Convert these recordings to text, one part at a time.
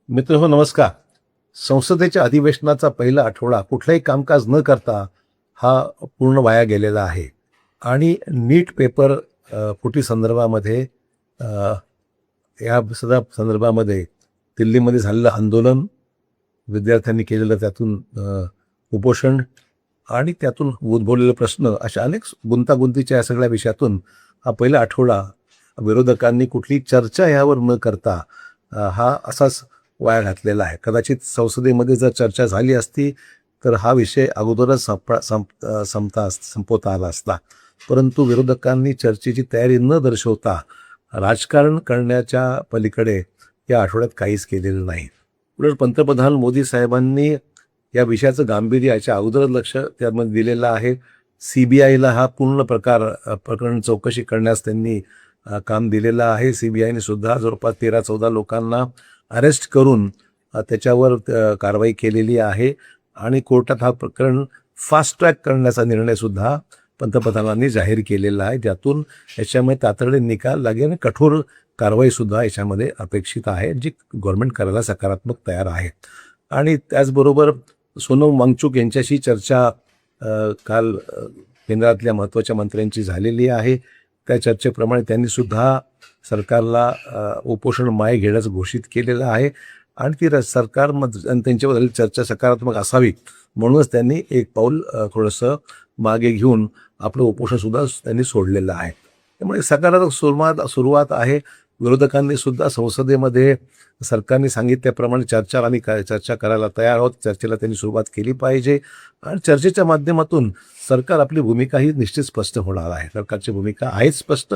मित्रहो नमस्कार. संसदेच्या अधिवेशनाचा पहिला आठवडा कुठलाही कामकाज न करता हा पूर्ण वाया गेलेला आहे आणि नीट पेपर फुटी संदर्भामध्ये या सगळ्या संदर्भामध्ये दिल्लीमध्ये झालेलं आंदोलन, विद्यार्थ्यांनी केलेलं त्यातून उपोषण आणि त्यातून उद्भवलेले प्रश्न अशा अनेक गुंतागुंतीच्या या सगळ्या विषयातून हा पहिला आठवडा विरोधकांनी कुठली चर्चा यावर न करता हा असाच वाया घातलेला आहे. कदाचित संसदेमध्ये जर चर्चा झाली असती तर हा विषय अगोदरच संपवता आला असता, परंतु विरोधकांनी चर्चेची तयारी न दर्शवता राजकारण करण्याच्या पलीकडे या आठवड्यात काहीच केलेलं नाही. उलट पंतप्रधान मोदी साहेबांनी या विषयाचं गांभीर्य याच्या अगोदरच लक्ष त्यामध्ये दिलेलं आहे. CBIला हा पूर्ण प्रकरण चौकशी करण्यास त्यांनी काम दिलेलं आहे. CBIने सुद्धा जवळपास 13-14 लोकांना अरेस्ट करून त्याच्यावर कारवाई केलेली आहे आणि कोर्टात हा प्रकरण फास्ट ट्रॅक करण्याचा निर्णयसुद्धा पंतप्रधानांनी जाहीर केलेला आहे, ज्यातून याच्यामध्ये तातडीने निकाल लागेल आणि कठोर कारवाईसुद्धा याच्यामध्ये अपेक्षित आहे, जी गव्हर्नमेंट करायला सकारात्मक तयार आहे. आणि त्याचबरोबर सोनम वांगचुक यांच्याशी चर्चा काल केंद्रातल्या महत्त्वाच्या मंत्र्यांची झालेली आहे. त्या चर्चेप्रमाणे त्यांनीसुद्धा सरकारला उपोषण मागे घेण्याचं घोषित केलेलं आहे आणि ती सरकारमध्ये त्यांच्यावर चर्चा सकारात्मक असावी म्हणूनच त्यांनी एक पाऊल थोडंसं मागे घेऊन आपलं उपोषणसुद्धा त्यांनी सोडलेलं आहे. त्यामुळे सकारात्मक सुरुवात आहे. विरोधकांनी सुद्धा संसदेमध्ये सरकारने सांगितल्याप्रमाणे चर्चा करायला तयार आहोत. चर्चेला त्यांनी सुरुवात केली पाहिजे आणि चर्चेच्या माध्यमातून सरकार आपली भूमिकाही निश्चित स्पष्ट होणार आहे. सरकारची भूमिका आहेच स्पष्ट,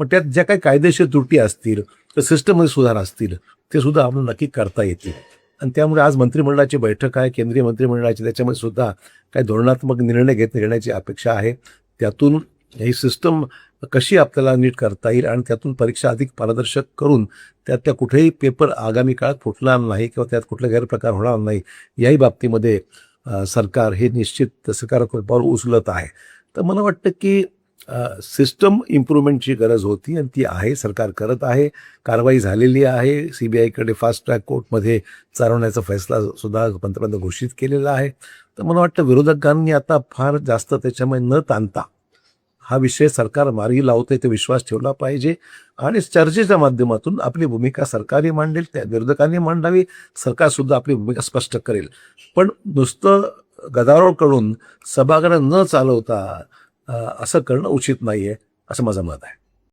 पण त्यात ज्या काही कायदेशीर त्रुटी असतील तर सिस्टममध्ये सुधार असतील ते सुद्धा आपण नक्की करता येतील. आणि त्यामुळे आज मंत्रिमंडळाची बैठक आहे, केंद्रीय मंत्रिमंडळाची, त्याच्यामध्ये सुद्धा काही धोरणात्मक निर्णय घेण्याची अपेक्षा आहे. त्यातून ही सिस्टम कशी आपल्याला नीट करता येईल आणि त्यातून परीक्षा अधिक पारदर्शक करून त्यातल्या कुठेही पेपर आगामी काळात फुटणार नाही किंवा त्यात कुठले गैरप्रकार होणार नाही याही बाबतीमध्ये सरकार हे निश्चित सकारात्मक पाऊल उचलत आहे. तर मला वाटतं की सिस्टम इम्प्रूव्हमेंटची गरज होती आणि ती आहे, सरकार करत आहे. कारवाई झालेली आहे. CBIकडे फास्ट ट्रॅक कोर्टमध्ये चालवण्याचा फैसला सुद्धा पंतप्रधान घोषित केलेला आहे. तर मला वाटतं विरोधकांनी आता फार जास्त त्याच्यामध्ये न ताणता हा विषय सरकार मार्गी लावते ते विश्वास ठेवला पाहिजे आणि चर्चेच्या माध्यमातून आपली भूमिका सरकारही मांडेल, त्या विरोधकांनी मांडावी, सरकारसुद्धा आपली भूमिका स्पष्ट करेल. पण नुसतं गदारोळ करून सभागृह न चालवता असं करणं उचित नाही आहे, असं माझं मत आहे.